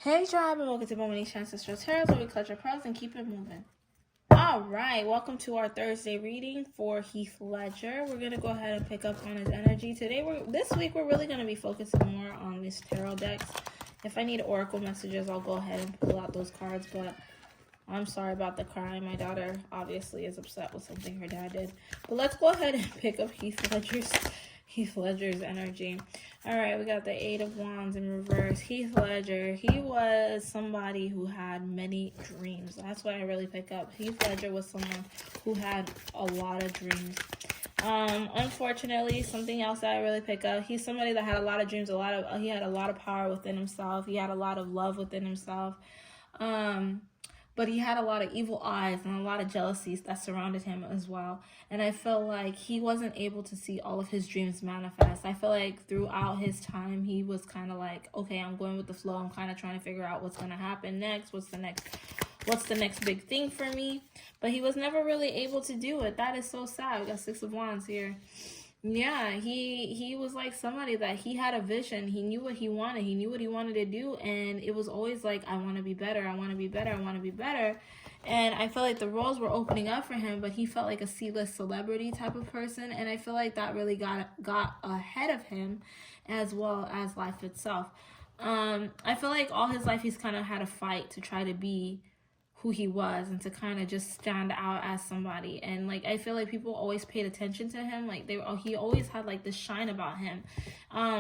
Hey tribe, and welcome to Bobo-Nesha Ancestral Tarot, where we clutch our pearls and keep it moving. Alright, welcome to our Thursday reading for Heath Ledger. We're going to go ahead and pick up on his energy. This week, we're really going to be focusing more on these tarot decks. If I need oracle messages, I'll go ahead and pull out those cards, but I'm sorry about the crying. My daughter obviously is upset with something her dad did. But let's go ahead and pick up Heath Ledger's energy. All right, we got the Eight of Wands in reverse. Heath Ledger, he was somebody who had many dreams. That's what I really pick up. Heath Ledger was someone who had a lot of dreams. Unfortunately, something else that I really pick up, he's somebody that had a lot of dreams, he had a lot of power within himself. He had a lot of love within himself. But he had a lot of evil eyes and a lot of jealousies that surrounded him as well. And I feel like he wasn't able to see all of his dreams manifest. I feel like throughout his time, he was kind of like, okay, I'm going with the flow. I'm kind of trying to figure out what's going to happen next. What's the next big thing for me? But he was never really able to do it. That is so sad. We got Six of Wands here. Yeah, he was like somebody that he had a vision. He knew what he wanted. He knew what he wanted to do. And it was always like, I want to be better. I want to be better. I want to be better. And I felt like the roles were opening up for him, but he felt like a C-list celebrity type of person. And I feel like that really got ahead of him, as well as life itself. I feel like all his life he's kind of had a fight to try to be who he was and to kind of just stand out as somebody. And like I feel like people always paid attention to him. Like he always had like this shine about him.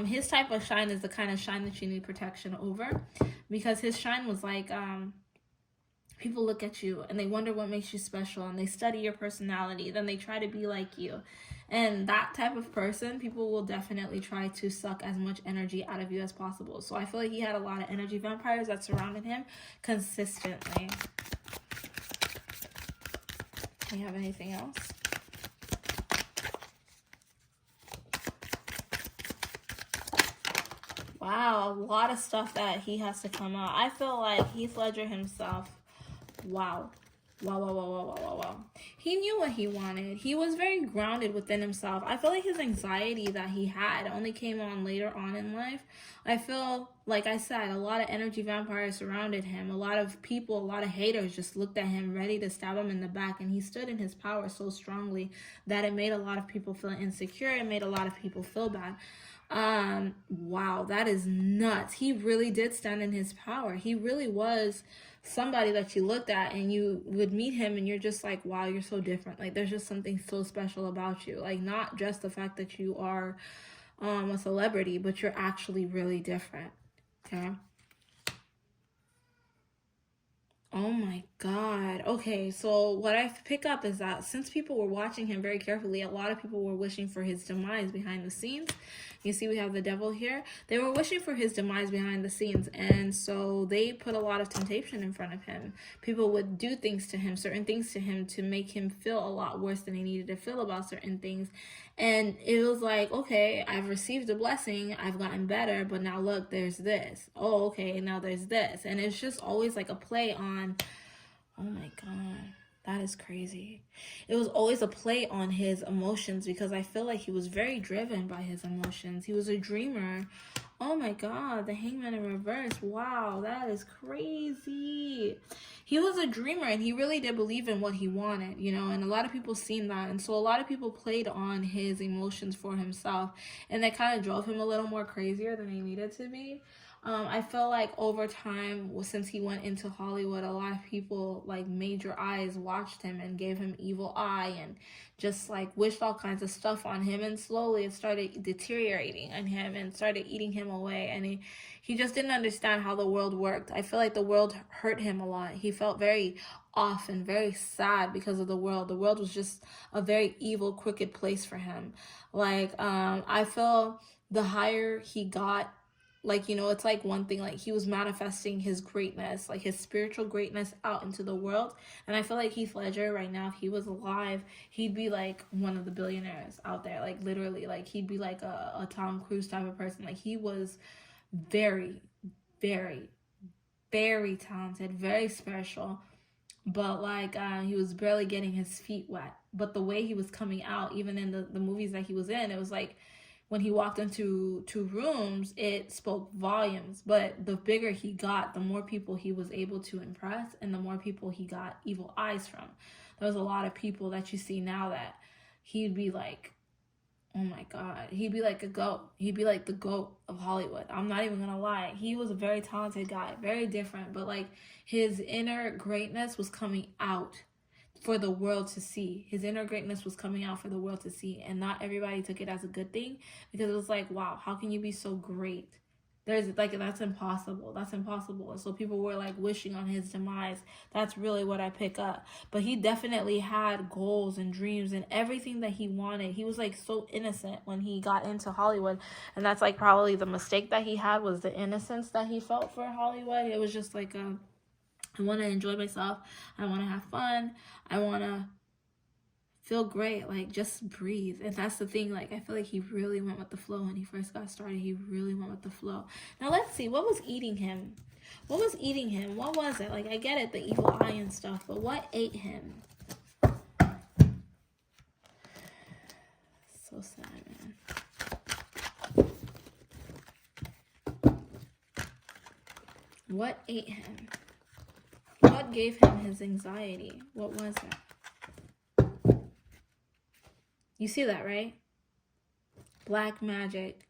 His type of shine is the kind of shine that you need protection over, because his shine was like people look at you and they wonder what makes you special, and they study your personality, then they try to be like you. And that type of person, people will definitely try to suck as much energy out of you as possible. So I feel like he had a lot of energy vampires that surrounded him consistently. Do you have anything else? Wow, a lot of stuff that he has to come out. I feel like Heath Ledger himself, wow. He knew what he wanted. He was very grounded within himself. I feel like his anxiety that he had only came on later on in life. I feel, like I said, a lot of energy vampires surrounded him. A lot of people, a lot of haters just looked at him ready to stab him in the back. And he stood in his power so strongly that it made a lot of people feel insecure. It made a lot of people feel bad. Wow, that is nuts. He really did stand in his power. He really was somebody that you looked at and you would meet him and you're just like, wow, you're so different. Like there's just something so special about you. Like not just the fact that you are a celebrity, but you're actually really different. Okay. Oh my God. Okay, so what I pick up is that since people were watching him very carefully, a lot of people were wishing for his demise behind the scenes. You see we have the devil here. They were wishing for his demise behind the scenes, and so they put a lot of temptation in front of him. People would do things to him, certain things to him, to make him feel a lot worse than he needed to feel about certain things. And it was like, okay, I've received a blessing, I've gotten better, but now look, there's this. Oh, okay, now there's this. And it's just always like a play on, oh my God, that is crazy. It was always a play on his emotions, because I feel like he was very driven by his emotions. He was a dreamer. Oh my God, the Hangman in reverse. Wow, that is crazy. He was a dreamer and he really did believe in what he wanted, you know, and a lot of people seen that. And so a lot of people played on his emotions for himself, and that kind of drove him a little more crazier than he needed to be. I feel like over time, since he went into Hollywood, a lot of people like major eyes watched him and gave him evil eye and just like wished all kinds of stuff on him. And slowly it started deteriorating on him and started eating him away. And he just didn't understand how the world worked. I feel like the world hurt him a lot. He felt very off and very sad because of the world. The world was just a very evil, crooked place for him. Like, I feel the higher he got, like, you know, it's like one thing, like he was manifesting his greatness, like his spiritual greatness out into the world. And I feel like Heath Ledger right now, if he was alive, he'd be like one of the billionaires out there, like literally, like he'd be like a Tom Cruise type of person. Like he was very, very, very talented, very special, but like he was barely getting his feet wet. But the way he was coming out, even in the movies that he was in, it was like, when he walked into two rooms, it spoke volumes. But the bigger he got, the more people he was able to impress, and the more people he got evil eyes from. There's a lot of people that you see now that he'd be like, oh my God, he'd be like a goat. He'd be like the goat of Hollywood. I'm not even gonna lie. He was a very talented guy, very different, but like his inner greatness was coming out for the world to see. His inner greatness was coming out for the world to see, and not everybody took it as a good thing, because it was like, wow, how can you be so great? There's like, that's impossible. That's impossible. And so people were like wishing on his demise. That's really what I pick up. But he definitely had goals and dreams and everything that he wanted. He was like so innocent when he got into Hollywood. And that's like probably the mistake that he had, was the innocence that he felt for Hollywood. It was just like, I want to enjoy myself. I want to have fun. I want to feel great, like just breathe. And that's the thing, like I feel like he really went with the flow when he first got started. He really went with the flow. Now let's see, what was eating him? What was eating him? What was it? Like I get it, the evil eye and stuff, but what ate him? So sad, man. What ate him? What gave him his anxiety? What was it? You see that, right? Black magic.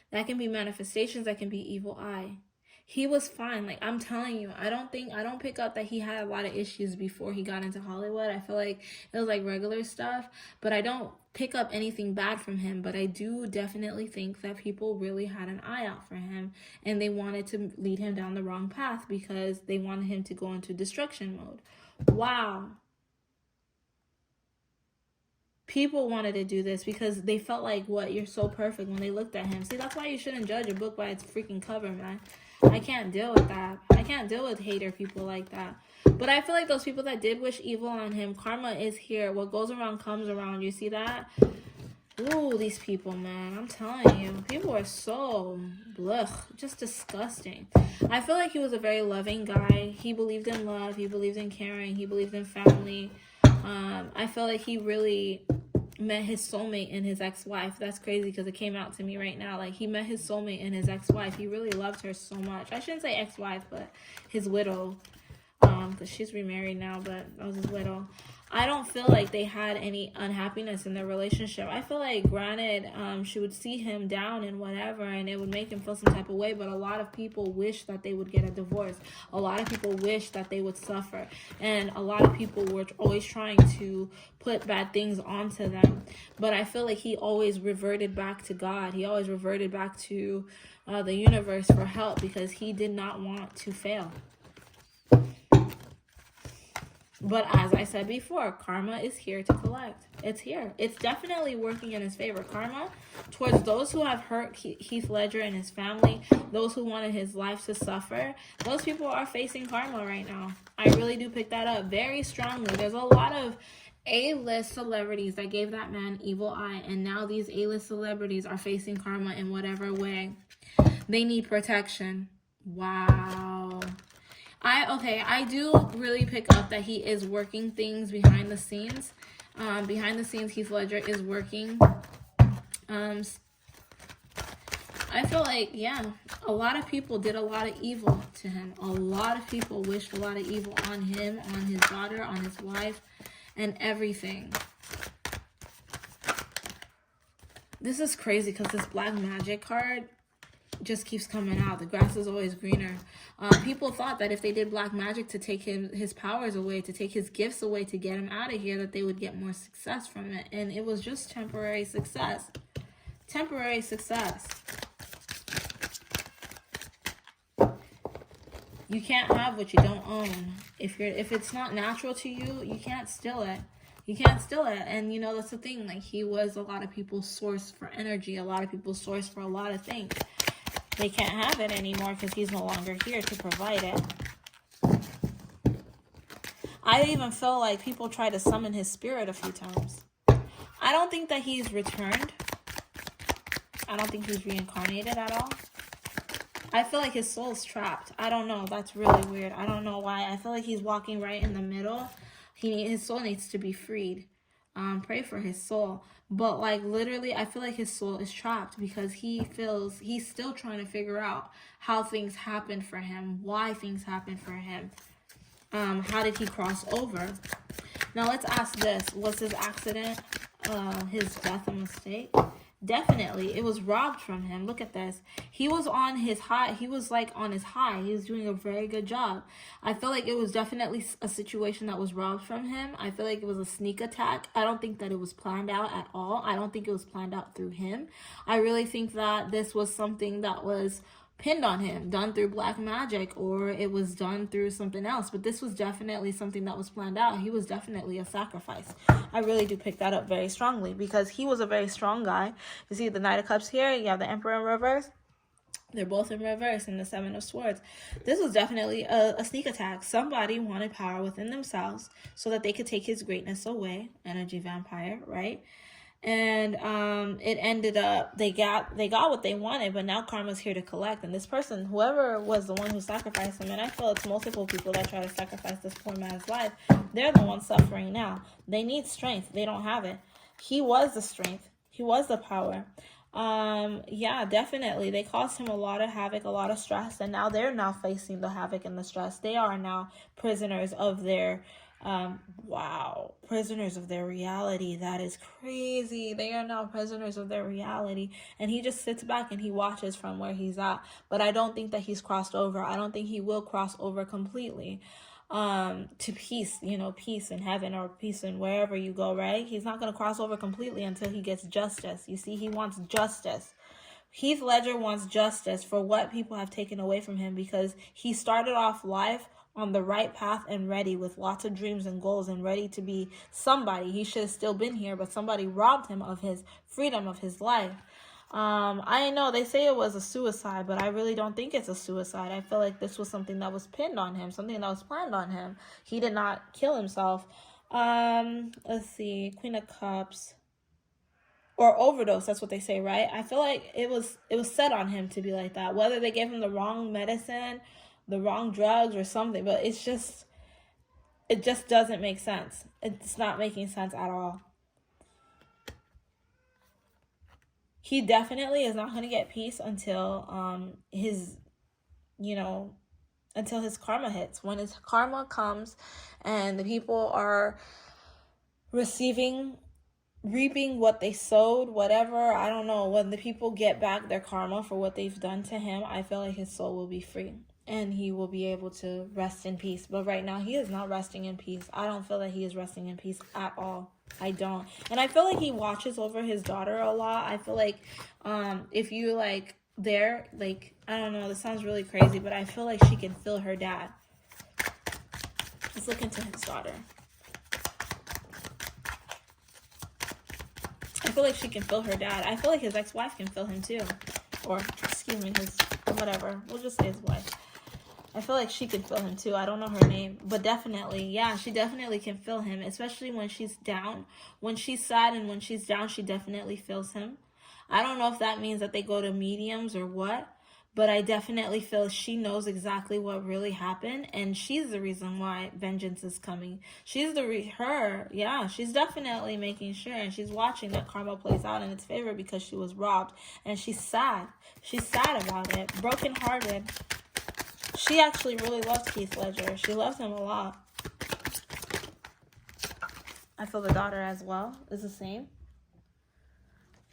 That can be manifestations, that can be evil eye. He was fine. Like I'm telling you, I don't pick up that he had a lot of issues before he got into Hollywood. I feel like it was like regular stuff, but I don't pick up anything bad from him. But I do definitely think that people really had an eye out for him, and they wanted to lead him down the wrong path because they wanted him to go into destruction mode. Wow. People wanted to do this because they felt like, what, you're so perfect when they looked at him. See, that's why you shouldn't judge a book by its freaking cover, man. I can't deal with that. I can't deal with hater people like that. But I feel like those people that did wish evil on him, karma is here. What goes around comes around. You see that? Ooh, these people, man. I'm telling you. People are so, blech, just disgusting. I feel like he was a very loving guy. He believed in love. He believed in caring. He believed in family. I feel like he really met his soulmate in his ex-wife. That's crazy because it came out to me right now. Like he met his soulmate in his ex-wife. He really loved her so much. I shouldn't say ex-wife, but his widow. Because she's remarried now, but that was his widow. I don't feel like they had any unhappiness in their relationship. I feel like, granted, she would see him down and whatever, and it would make him feel some type of way, but a lot of people wish that they would get a divorce. A lot of people wish that they would suffer, and a lot of people were always trying to put bad things onto them. But I feel like he always reverted back to God. He always reverted back to the universe for help, because he did not want to fail. But as I said before, karma is here to collect. It's here. It's definitely working in his favor. Karma towards those who have hurt Heath Ledger and his family, those who wanted his life to suffer, those people are facing karma right now. I really do pick that up very strongly. There's a lot of A-list celebrities that gave that man evil eye, and now these A-list celebrities are facing karma in whatever way. They need protection. Wow. I do really pick up that he is working things behind the scenes. Behind the scenes, Heath Ledger is working. I feel like, yeah, a lot of people did a lot of evil to him. A lot of people wished a lot of evil on him, on his daughter, on his wife, and everything. This is crazy because this black magic card just keeps coming out. The grass is always greener. People thought that if they did black magic to take his powers away, to take his gifts away, to get him out of here, that they would get more success from it. And it was just temporary success. Temporary success. You can't have what you don't own. If it's not natural to you, you can't steal it. You can't steal it. And you know, that's the thing. Like, he was a lot of people's source for energy, a lot of people's source for a lot of things. They can't have it anymore because he's no longer here to provide it. I even feel like people try to summon his spirit a few times. I don't think that he's returned. I don't think he's reincarnated at all. I feel like his soul's trapped. I don't know. That's really weird. I don't know why. I feel like he's walking right in the middle. His soul needs to be freed. Pray for his soul. But like literally, I feel like his soul is trapped because he feels he's still trying to figure out how things happened for him, why things happened for him. How did he cross over? Now let's ask this: was his accident, his death, a mistake? Definitely, it was robbed from him. Look at this. He was on his high. He was like on his high. He was doing a very good job. I feel like it was definitely a situation that was robbed from him. I feel like it was a sneak attack. I don't think that it was planned out at all. I don't think it was planned out through him. I really think that this was something that was pinned on him, done through black magic, or it was done through something else. But this was definitely something that was planned out. He was definitely a sacrifice. I really do pick that up very strongly because he was a very strong guy. You see the Knight of Cups here, you have the Emperor in reverse. They're both in reverse in the Seven of Swords. This was definitely a sneak attack. Somebody wanted power within themselves so that they could take his greatness away. Energy vampire, right? And it ended up they got what they wanted, but now karma's here to collect. And this person, whoever was the one who sacrificed him, and I feel it's multiple people that try to sacrifice this poor man's life, they're the ones suffering now. They need strength. They don't have it. He was the strength. He was the power. Yeah, definitely. They caused him a lot of havoc, a lot of stress, and now they're now facing the havoc and the stress. They are now prisoners of their prisoners of their reality. That is crazy. They are now prisoners of their reality, and he just sits back and he watches from where he's at. But I don't think that he's crossed over. I don't think he will cross over completely to peace, peace in heaven or peace in wherever you go, right? He's not going to cross over completely until he gets justice. You see, he wants justice. Heath Ledger wants justice for what people have taken away from him, because he started off life on the right path and ready with lots of dreams and goals and ready to be somebody. He should have still been here, but somebody robbed him of his freedom, of his life. I know they say it was a suicide, but I really don't think it's a suicide. I feel like this was something that was pinned on him, something that was planned on him. He did not kill himself. Let's see, Queen of Cups. Or overdose, that's what they say, right? I feel like it was set on him to be like that. Whether they gave him the wrong medicine, the wrong drugs or something, but it just doesn't make sense. It's not making sense at all. He definitely is not going to get peace until until his karma hits. When his karma comes and the people are reaping what they sowed, whatever, I don't know, when the people get back their karma for what they've done to him, I feel like his soul will be free and he will be able to rest in peace. But right now, he is not resting in peace. I don't feel that he is resting in peace at all. I don't. And I feel like he watches over his daughter a lot. I feel like if you I don't know, this sounds really crazy, but I feel like she can feel her dad. Let's look into his daughter. I feel like she can feel her dad. I feel like his ex-wife can feel him too. Or, excuse me, his whatever. We'll just say his wife. I feel like she can feel him too. I don't know her name. But definitely, yeah, she definitely can feel him. Especially when she's down. When she's sad and when she's down, she definitely feels him. I don't know if that means that they go to mediums or what. But I definitely feel she knows exactly what really happened. And she's the reason why vengeance is coming. She's she's definitely making sure. And she's watching that karma plays out in its favor because she was robbed. And she's sad. She's sad about it. Brokenhearted. She actually really loves Heath Ledger. She loves him a lot. I feel the daughter as well is the same.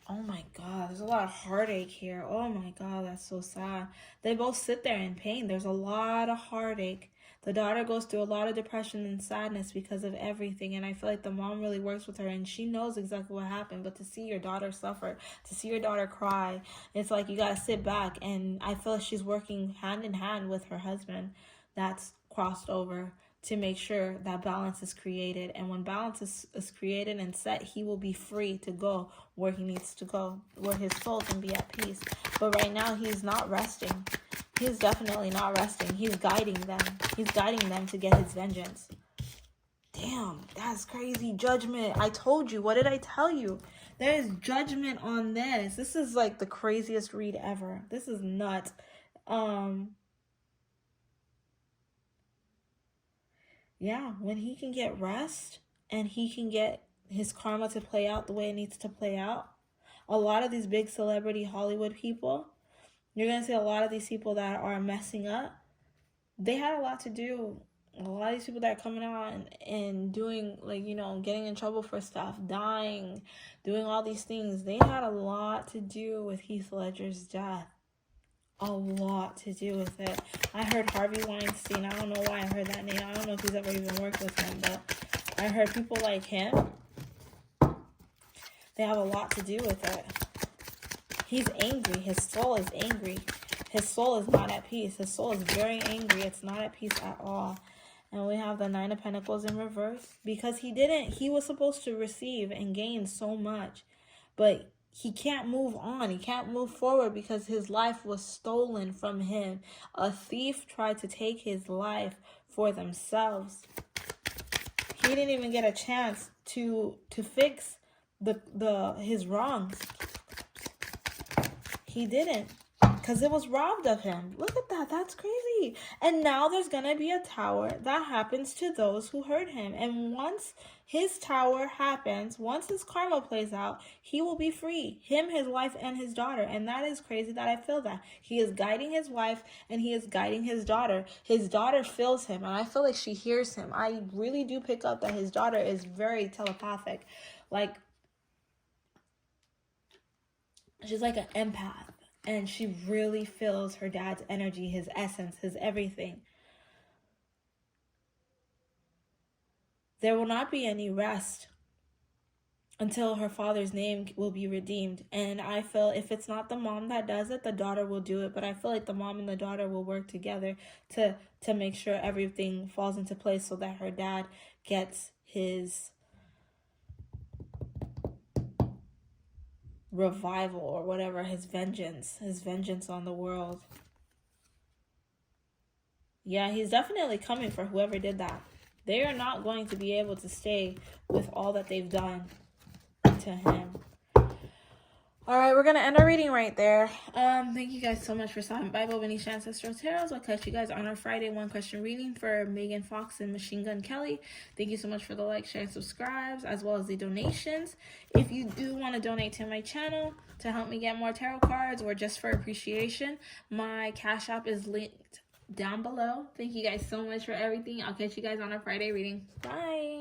Oh my God, there's a lot of heartache here. Oh my God, that's so sad. They both sit there in pain. There's a lot of heartache. The daughter goes through a lot of depression and sadness because of everything. And I feel like the mom really works with her and she knows exactly what happened. But to see your daughter suffer, to see your daughter cry, it's like you got to sit back. And I feel like she's working hand in hand with her husband that's crossed over to make sure that balance is created. And when balance is created and set, he will be free to go where he needs to go, where his soul can be at peace. But right now, he's not resting. He's definitely not resting. He's guiding them. He's guiding them to get his vengeance. Damn, that's crazy. Judgment. I told you. What did I tell you? There is judgment on this. This is like the craziest read ever. This is nuts. Yeah, when he can get rest and he can get his karma to play out the way it needs to play out. A lot of these big celebrity Hollywood people, you're going to see a lot of these people that are messing up, they had a lot to do. A lot of these people that are coming out and doing, like, you know, getting in trouble for stuff, dying, doing all these things, they had a lot to do with Heath Ledger's death. A lot to do with it. I heard Harvey Weinstein. I don't know why I heard that name. I don't know if he's ever even worked with him, but I heard people like him, they have a lot to do with it. He's angry. His soul is angry. His soul is not at peace. His soul is very angry. It's not at peace at all. And we have the Nine of Pentacles in reverse. Because he was supposed to receive and gain so much. But he can't move on. He can't move forward because his life was stolen from him. A thief tried to take his life for themselves. He didn't even get a chance to fix his wrongs. He didn't, because it was robbed of him. Look at that. That's crazy. And now there's going to be a tower that happens to those who hurt him. And once his tower happens, once his karma plays out, he will be free. Him, his wife, and his daughter. And that is crazy that I feel that. He is guiding his wife and he is guiding his daughter. His daughter feels him and I feel like she hears him. I really do pick up that his daughter is very telepathic. Like, she's like an empath. And she really feels her dad's energy, his essence, his everything. There will not be any rest until her father's name will be redeemed. And I feel if it's not the mom that does it, the daughter will do it. But I feel like the mom and the daughter will work together to make sure everything falls into place so that her dad gets his revival or whatever, his vengeance on the world. Yeah, he's definitely coming for whoever did that. They are not going to be able to stay with all that they've done to him. All right, we're going to end our reading right there. Thank you guys so much for stopping by Bobo-Nesha Ancestral Tarot. I'll catch you guys on our Friday one question reading for Megan Fox and Machine Gun Kelly. Thank you so much for the like, share, and subscribes, as well as the donations. If you do want to donate to my channel to help me get more tarot cards or just for appreciation, my Cash App is linked down below. Thank you guys so much for everything. I'll catch you guys on our Friday reading. Bye.